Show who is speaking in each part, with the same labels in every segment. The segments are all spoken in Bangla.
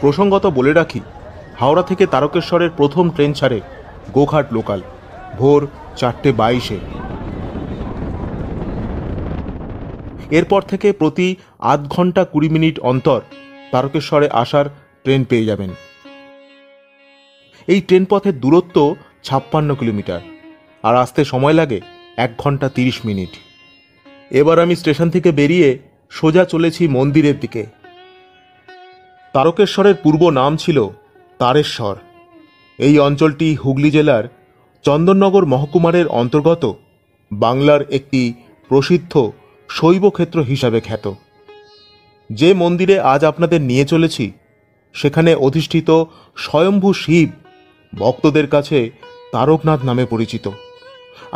Speaker 1: প্রসঙ্গত বলে রাখি, হাওড়া থেকে তারকেশ্বরের প্রথম ট্রেন ছাড়ে গোঘাট লোকাল ভোর 4:22-এ। এরপর থেকে প্রতি আধ ঘন্টা 20 মিনিট অন্তর তারকেশ্বরে আসার ট্রেন পেয়ে যাবেন। এই ট্রেন পথের দূরত্ব 56 কিলোমিটার, আর আসতে সময় লাগে 1 ঘন্টা 30 মিনিট। এবার আমি স্টেশন থেকে বেরিয়ে সোজা চলেছি মন্দিরের দিকে। তারকেশ্বরের পূর্ব নাম ছিল তারেশ্বর। এই অঞ্চলটি হুগলি জেলার চন্দননগর মহকুমার অন্তর্গত বাংলার একটি প্রসিদ্ধ শৈবক্ষেত্র হিসাবে খ্যাত। যে মন্দিরে আজ আপনাদের নিয়ে চলেছি সেখানে অধিষ্ঠিত স্বয়ম্ভু শিব ভক্তদের কাছে তারকনাথ নামে পরিচিত,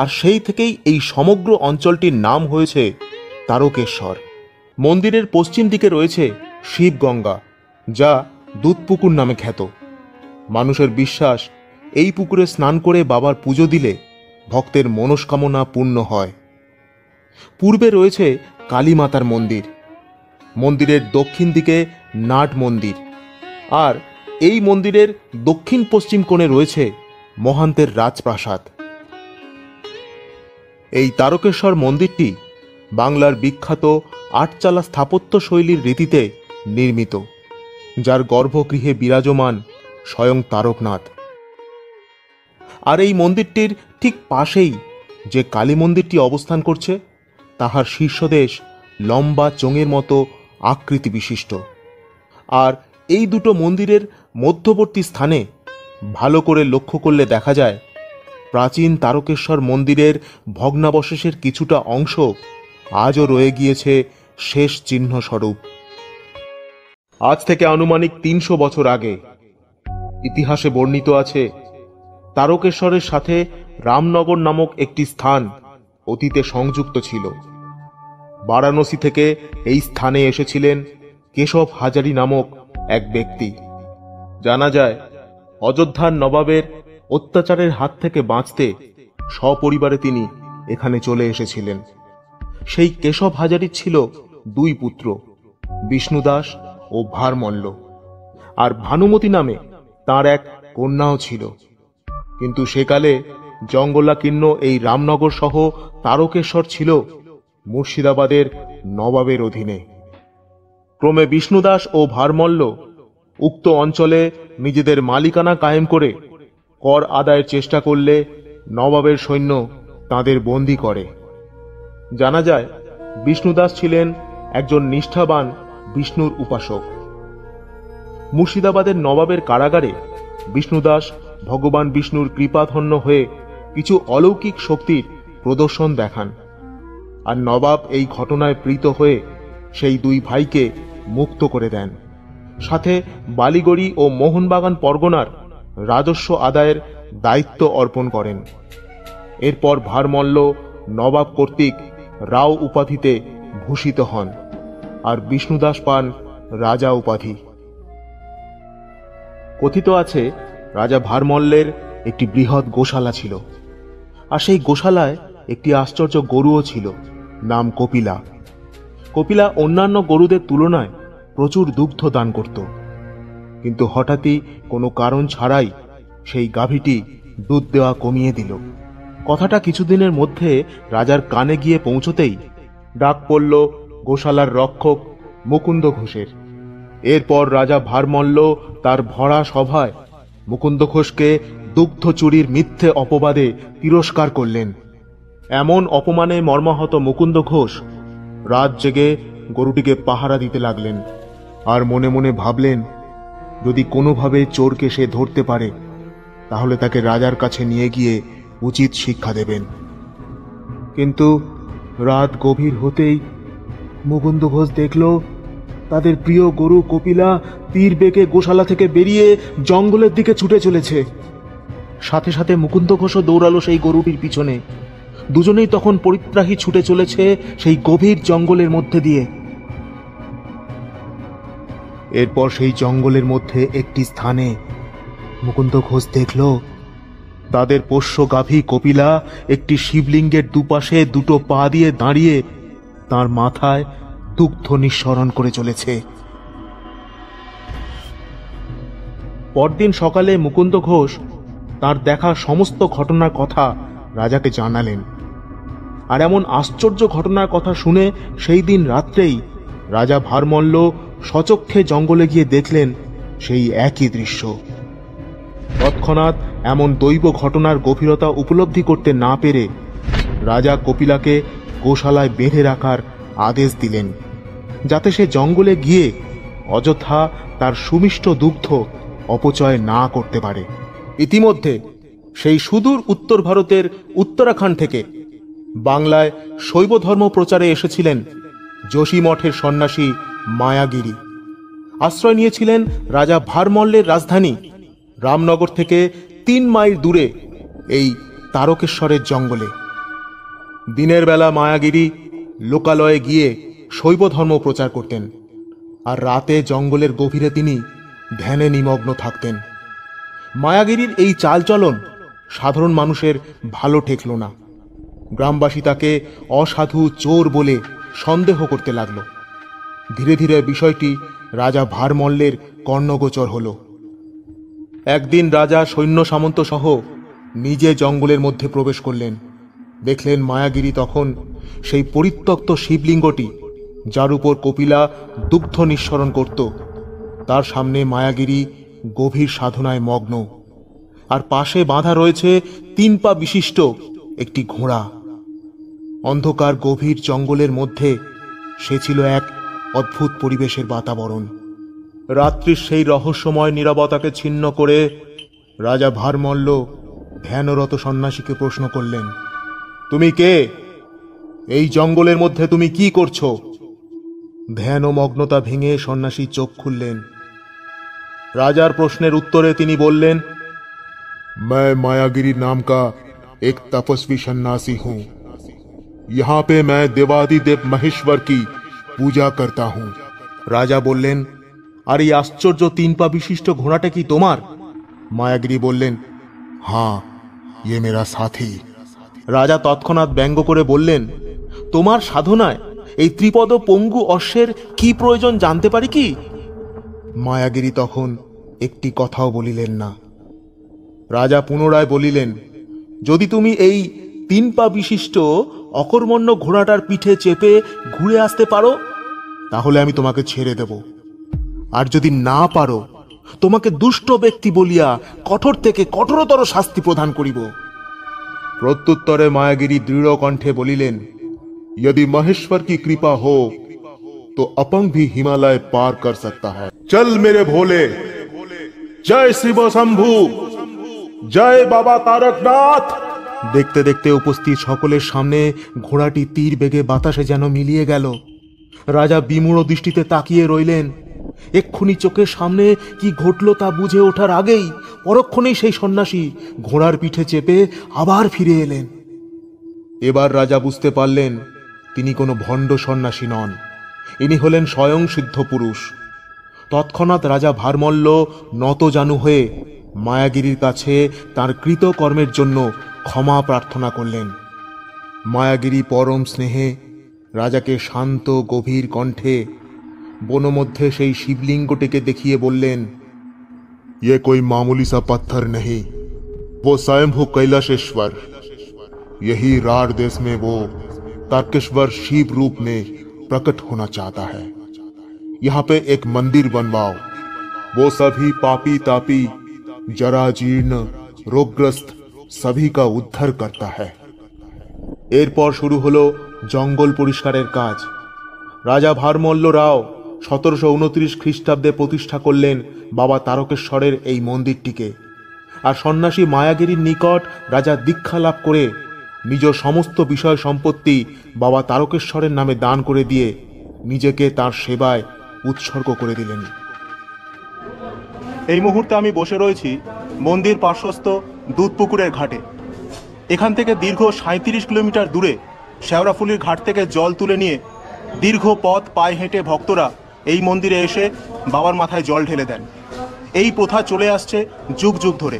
Speaker 1: আর সেই থেকেই এই সমগ্র অঞ্চলটির নাম হয়েছে তারকেশ্বর। মন্দিরের পশ্চিম দিকে রয়েছে শিবগঙ্গা, যা দুধপুকুর নামে খ্যাত। মানুষের বিশ্বাস, এই পুকুরে স্নান করে বাবার পুজো দিলে ভক্তের মনস্কামনা পূর্ণ হয়। পূর্বে রয়েছে কালী মাতার মন্দির, মন্দিরের দক্ষিণ দিকে নাট মন্দির, আর এই মন্দিরের দক্ষিণ পশ্চিম কোণে রয়েছে মহান্তের রাজপ্রাসাদ। এই তারকেশ্বর মন্দিরটি বাংলার বিখ্যাত আটচালা স্থাপত্য শৈলীর রীতিতে নির্মিত, যার গর্ভগৃহে বিরাজমান স্বয়ং তারকনাথ। আর এই মন্দিরটির ঠিক পাশেই যে কালী মন্দিরটি অবস্থান করছে, তাহার শীর্ষদেশ লম্বা চোঙের মতো আকৃতি বিশিষ্ট। আর এই দুটো মন্দিরের মধ্যবর্তী স্থানে ভালো করে লক্ষ্য করলে দেখা যায় প্রাচীন তারকেশ্বর মন্দিরের ভগ্নাবশেষের কিছুটা অংশ আজও রয়ে গিয়েছে শেষ চিহ্ন স্বরূপ। আজ থেকে আনুমানিক 300 বছর আগে ইতিহাসে বর্ণিত আছে, তারকেশ্বরের সাথে রামনগর নামক একটি স্থান অতীতে সংযুক্ত ছিল। বারাণসী থেকে এই স্থানে এসেছিলেন কেশব হাজারি নামক এক ব্যক্তি। জানা যায়, অযোধ্যার নবাবের অত্যাচারের হাত থেকে বাঁচতে সপরিবারে তিনি এখানে চলে এসেছিলেন। সেই কেশব হাজারির ছিল 2 পুত্র, বিষ্ণুদাস ও ভারমল্ল, আর ভানুমতি নামে তার এক কন্যাও ছিল। কিন্তু সেকালে জঙ্গলাকীর্ণ এই রামনগর সহ তারকেশ্বর ছিল মুর্শিদাবাদের নবাবের অধীনে। ক্রমে বিষ্ণুদাস ও ভারমল্ল উক্ত অঞ্চলে নিজেদের মালিকানা কায়েম করে কর আদায়ের চেষ্টা করলে নবাবের সৈন্য তাদের বন্দী করে। জানা যায়, বিষ্ণুদাস ছিলেন একজন নিষ্ঠাবান বিষ্ণুর উপাসক। মুর্শিদাবাদের নবাবের কারাগারে বিষ্ণুদাস ভগবান বিষ্ণুর কৃপাধন্য হয়ে কিছু অলৌকিক শক্তির প্রদর্শন দেখান, আর নবাব এই ঘটনায় প্রীত হয়ে সেই 2 ভাইকে মুক্ত করে দেন, সাথে বালিগড়ি ও মোহনবাগান পরগনার রাজস্ব আদায়ের দায়িত্ব অর্পণ করেন। এরপর ভারমল্ল নবাব কর্তৃক রাও উপাধিতে ভূষিত হন, আর বিষ্ণুদাস পান রাজা উপাধি। কথিত আছে, রাজা ভারমল্লের একটি বৃহৎ গোশালা ছিল, আর সেই গোশালায় একটি আশ্চর্য গরুও ছিল, নাম কপিলা। কপিলা অন্যান্য গরুদের তুলনায় প্রচুর দুগ্ধ দান করত, কিন্তু হঠাৎই কোনো কারণ ছাড়াই সেই গাভীটি দুধ দেওয়া কমিয়ে দিল। কথাটা কিছুদিনের মধ্যে রাজার কানে গিয়ে পৌঁছতেই ডাক পড়ল গোশালার রক্ষক মুকুন্দ ঘোষের। এরপর রাজা ভারমল্ল তার ভরা সভায় মুকুন্দ ঘোষকে দুগ্ধ চুরির মিথ্যে অপবাদে তিরস্কার করলেন। এমন অপমানে মর্মাহত মুকুন্দ ঘোষ রাত জেগে গরুটিকে পাহারা দিতে লাগলেন, আর মনে মনে ভাবলেন, যদি কোনোভাবে চোরকে সে ধরতে পারে তাহলে তাকে রাজার কাছে নিয়ে গিয়ে উচিত শিক্ষা দেবেন। কিন্তু রাত গভীর হতেই মুকুন্দ ঘোষ দেখল তাদের প্রিয় গরু কপিলা তীর বেগে গোশালা থেকে বেরিয়ে জঙ্গলের দিকে ছুটে চলেছে। সাথে সাথে মুকুন্দ ঘোষও দৌড়ালো সেই গরুটির পিছনে। দুজনেই তখন পরিত্রাহী ছুটে চলেছে সেই গভীর জঙ্গলের মধ্যে দিয়ে। এরপর সেই জঙ্গলের মধ্যে একটি স্থানে মুকুন্দ ঘোষ দেখল তাদের পোষ্য গাভী কপিলা একটি শিবলিঙ্গের দুপাশে 2 পা দিয়ে দাঁড়িয়ে তার মাথায় দুগ্ধ নিঃসরণ করে চলেছে। পরদিন সকালে মুকুন্দ ঘোষ তার দেখা সমস্ত ঘটনার কথা রাজাকে জানালেন। আর এমন আশ্চর্য ঘটনার কথা শুনে সেই দিন রাত্রেই রাজা ভারমল্ল সচক্ষে জঙ্গলে গিয়ে দেখলেন সেই একই দৃশ্য। তৎক্ষণাৎ এমন দৈব ঘটনার গভীরতা উপলব্ধি করতে না পেরে রাজা কপিলাকে গোশালায় বেঁধে রাখার আদেশ দিলেন, যাতে সে জঙ্গলে গিয়ে অযথা তার সুমিষ্ট দুগ্ধ অপচয় না করতে পারে। ইতিমধ্যে সেই সুদূর উত্তর ভারতের উত্তরাখণ্ড থেকে বাংলায় শৈব ধর্ম প্রচারে এসেছিলেন যোশী মঠের সন্ন্যাসী মায়াগিরি। আশ্রয় নিয়েছিলেন রাজা ভারমল্লের রাজধানী রামনগর থেকে 3 মাইল দূরে এই তারকেশ্বরের জঙ্গলে। দিনের বেলা মায়াগিরি লোকালয়ে গিয়ে শৈব ধর্ম প্রচার করতেন, আর রাতে জঙ্গলের গভীরে তিনি ধ্যানে নিমগ্ন থাকতেন। মায়াগিরির এই চালচলন সাধারণ মানুষের ভালো ঠেকল না। গ্রামবাসী তাকে অসাধু চোর বলে সন্দেহ করতে লাগল। ধীরে ধীরে বিষয়টি রাজা ভারমল্লের কর্ণগোচর হল। একদিন রাজা সৈন্য সামন্ত সহ নিজে জঙ্গলের মধ্যে প্রবেশ করলেন। দেখলেন মায়াগিরি তখন সেই পরিত্যক্ত শিবলিঙ্গটি, যার উপর কপিলা দুগ্ধ নিঃসরণ করত, তার সামনে মায়াগিরি গভীর সাধনায় মগ্ন, আর পাশে বাঁধা রয়েছে 3 পা বিশিষ্ট একটি ঘোড়া। অন্ধকার গভীর জঙ্গলের মধ্যে সে ছিল এক অদ্ভুত পরিবেশের বাতাবরণ। রাত্রির সেই রহস্যময় নীরবতাকে ছিন্ন করে রাজা ভারমল্ল ধ্যানরত সন্ন্যাসীকে প্রশ্ন করলেন, তুমি কে? এই জঙ্গলের মধ্যে তুমি কি করছো? ধ্যান ও মগ্নতা ভেঙে সন্ন্যাসী চোখ খুললেন। রাজার প্রশ্নের উত্তরে তিনি বললেন, मैं मायागिरी नाम का एक तपस्वी सन्यासी हूं। यहाँ पे मैं देवादिदेव महेश्वर की पूजा करता हूं। রাজা বললেন, আর এই আশ্চর্য 3 পা বিশিষ্ট ঘোড়াটা কি তোমার? মায়াগিরি বললেন, হ্যাঁ, ये मेरा साथी। রাজা তৎক্ষণাৎ ব্যঙ্গ করে বললেন, তোমার সাধনায় এই ত্রিপদ পঙ্গু অশ্বের কি প্রয়োজন জানতে পারি কি? মায়াগিরি তখন একটি কথাও বলিলেন না। রাজা পুনরায় বলিলেন, যদি তুমি এই 3 পা বিশিষ্ট অকর্মণ্য ঘোড়াটার পিঠে চেপে ঘুরে আসতে পারো, তাহলে আমি তোমাকে ছেড়ে দেব। আর যদি না পারো, তোমাকে দুষ্ট ব্যক্তি বলিয়া কঠোর থেকে কঠোরতর শাস্তি প্রদান করিব। প্রত্যুত্তরে মায়াগিরি দৃঢ় কণ্ঠে বলিলেন, यदि महेश्वर की कृपा हो तो अपंग भी हिमालय पार कर सकता है। चल मेरे भोले, जय शिव शंभु, जय बाबा तारकनाथ। দেখতে দেখতে উপস্থিত সকলের সামনে ঘোড়াটি তীর বেগে বাতাসে যেন মিলিয়ে গেল। রাজা বিমূঢ় দৃষ্টিতে তাকিয়ে রইলেন। এক্ষুনি চোখের সামনে কি ঘটল তা বুঝে ওঠার আগেই পরক্ষণেই সেই সন্ন্যাসী ঘোড়ার পিঠে চেপে আবার ফিরে এলেন। এবার রাজা বুঝতে পারলেন তিনি কোনো ভণ্ড সন্ন্যাসী নন, ইনি হলেন স্বয়ং সিদ্ধ পুরুষ। তৎক্ষণাৎ রাজা ভারমল্ল নতজানু হয়ে মায়াগিরির কাছে তার কৃত কর্মের জন্য ক্ষমা প্রার্থনা করলেন। মায়াগিরি পরম স্নেহে রাজাকে শান্ত গভীর কণ্ঠে বনমধ্যে সেই শিবলিঙ্গটিকে দেখিয়ে বললেন, ये कोई मामूली सा पत्थर नहीं, वो स्वयंभू कैलाशेश्वर। यही रार देश में वो तारकेश्वर शिव रूप में प्रकट होना चाहता है। यहाँ पे एक मंदिर बनवाओ। वो सभी पापी तापी जरा जीर्ण रोगग्रस्त सभी का उद्धार करता है। এরপর শুরু হলো জঙ্গল পরিষ্কারের কাজ। রাজা ভারমল্ল রাও 1729 খ্রিস্টাব্দে প্রতিষ্ঠা করলেন বাবা তারকেশ্বরের এই মন্দিরটিকে। আর সন্ন্যাসী মায়াগিরির নিকট রাজা দীক্ষা লাভ করে নিজ সমস্ত বিষয় সম্পত্তি বাবা তারকেশ্বরের নামে দান করে দিয়ে নিজেকে তার সেবায় উৎসর্গ করে দিলেন।
Speaker 2: এই মুহূর্তে আমি বসে রয়েছি মন্দির পার্শ্বস্থ দুধপুকুরের ঘাটে। এখান থেকে দীর্ঘ 37 কিলোমিটার দূরে শেওড়াফুলির ঘাট থেকে জল তুলে নিয়ে দীর্ঘ পথ পায়ে হেঁটে ভক্তরা এই মন্দিরে এসে বাবার মাথায় জল ঢেলে দেন। এই প্রথা চলে আসছে যুগ যুগ ধরে।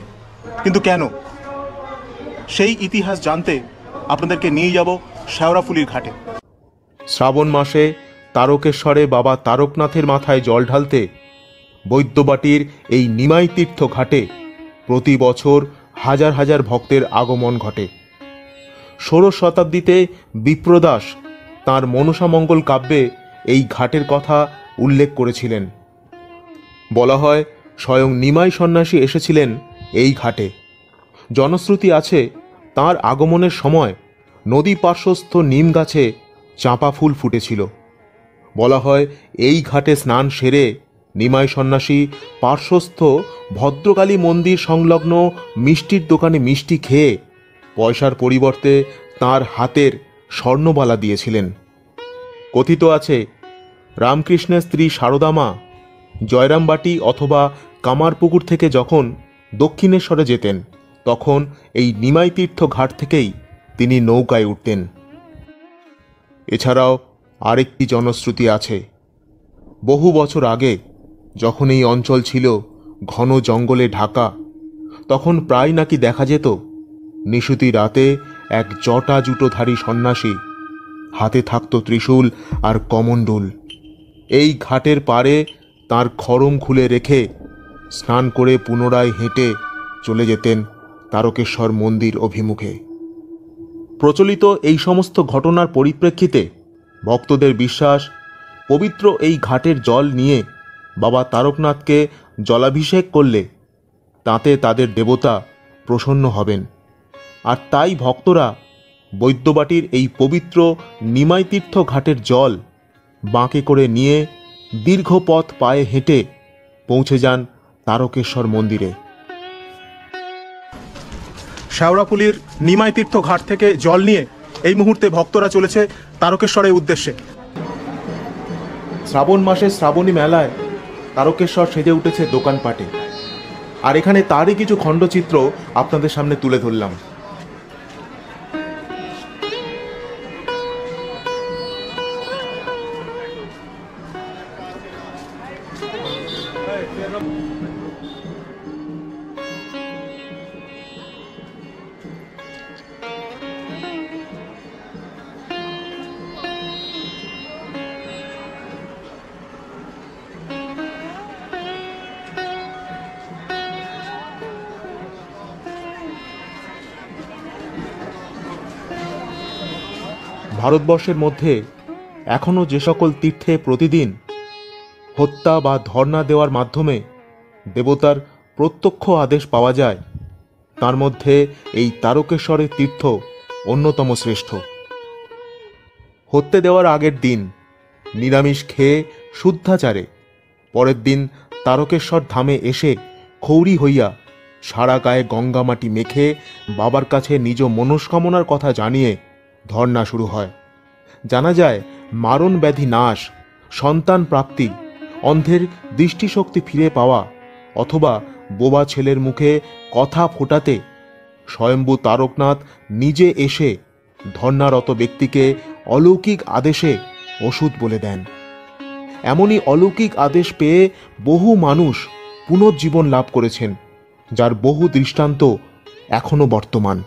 Speaker 2: কিন্তু কেন, সেই ইতিহাস জানতে আপনাদেরকে নিয়ে যাব শেওড়াফুলির ঘাটে।
Speaker 1: শ্রাবণ মাসে তারকেশ্বরে বাবা তারকনাথের মাথায় জল ঢালতে বৈদ্যবাটির এই নিমাই তীর্থ ঘাটে প্রতি বছর হাজার হাজার ভক্তের আগমন ঘটে। ষোড়শ শতাব্দীতে বিপ্রদাস তাঁর মনসামঙ্গল কাব্যে এই ঘাটের কথা উল্লেখ করেছিলেন। বলা হয় স্বয়ং নিমাই সন্ন্যাসী এসেছিলেন এই ঘাটে। জনশ্রুতি আছে তাঁর আগমনের সময় নদী পার্শ্বস্থ নিম গাছে চাঁপা ফুল ফুটেছিল। বলা হয় এই ঘাটে স্নান সেরে নিমাই সন্ন্যাসী পার্শ্বস্থ ভদ্রকালী মন্দির সংলগ্ন মিষ্টির দোকানে মিষ্টি খেয়ে পয়সার পরিবর্তে তাঁর হাতের স্বর্ণবালা দিয়েছিলেন। কথিত আছে রামকৃষ্ণের স্ত্রী সারদা মা জয়রামবাটি অথবা কামারপুকুর থেকে যখন দক্ষিণেশ্বরে যেতেন তখন এই নিমাই তীর্থ ঘাট থেকেই তিনি নৌকায় উঠতেন। এছাড়াও আরেকটি জনশ্রুতি আছে, বহু বছর আগে যখন এই অঞ্চল ছিল ঘন জঙ্গলে ঢাকা, তখন প্রায় নাকি দেখা যেত নিশুতি রাতে এক জটা জুটোধারী সন্ন্যাসী, হাতে থাকত ত্রিশূল আর কমণ্ডল, এই ঘাটের পাড়ে তার খড়ম খুলে রেখে স্নান করে পুনরায় হেঁটে চলে যেতেন তারকেশ্বর মন্দির অভিমুখে। প্রচলিত এই সমস্ত ঘটনার পরিপ্রেক্ষিতে ভক্তদের বিশ্বাস, পবিত্র এই ঘাটের জল নিয়ে বাবা তারকনাথকে জলাভিষেক করলে তাতে তাদের দেবতা প্রসন্ন হবেন। আর তাই ভক্তরা বৈদ্যবাটির এই পবিত্র নিমাই তীর্থ ঘাটের জল বাঁকে করে নিয়ে দীর্ঘ পথ পায়ে হেঁটে পৌঁছে যান তারকেশ্বর মন্দিরে।
Speaker 2: শেওড়াফুলির নিমাই তীর্থ ঘাট থেকে জল নিয়ে এই মুহূর্তে ভক্তরা চলেছে তারকেশ্বরের উদ্দেশ্যে।
Speaker 1: শ্রাবণ মাসে শ্রাবণী মেলায় তারকেশ্বর সেজে উঠেছে দোকানপাটে, আর এখানে তারই কিছু খণ্ডচিত্র আপনাদের সামনে তুলে ধরলাম। ভারতবর্ষের মধ্যে এখনও যে সকল তীর্থে প্রতিদিন হত্যা বা ধর্ণা দেওয়ার মাধ্যমে দেবতার প্রত্যক্ষ আদেশ পাওয়া যায়, তার মধ্যে এই তারকেশ্বরের তীর্থ অন্যতম শ্রেষ্ঠ। হত্যে দেওয়ার আগের দিন নিরামিষ খেয়ে শুদ্ধাচারে পরের দিন তারকেশ্বর ধামে এসে খৌরি হইয়া সারা গায়ে গঙ্গা মাটি মেখে বাবার কাছে নিজ মনস্কামনার কথা জানিয়ে ধর্ণা শুরু হয়। জানা যায় মারণ ব্যাধি নাশ, সন্তান প্রাপ্তি, অন্ধের দৃষ্টিশক্তি ফিরে পাওয়া অথবা বোবা ছেলের মুখে কথা ফোটাতে স্বয়ম্ভু তারকনাথ নিজে এসে ধর্ণারত ব্যক্তিকে অলৌকিক আদেশে ওষুধ বলে দেন। এমনই অলৌকিক আদেশ পেয়ে বহু মানুষ পুনর্জীবন লাভ করেছেন, যার বহু দৃষ্টান্ত এখনো বর্তমান।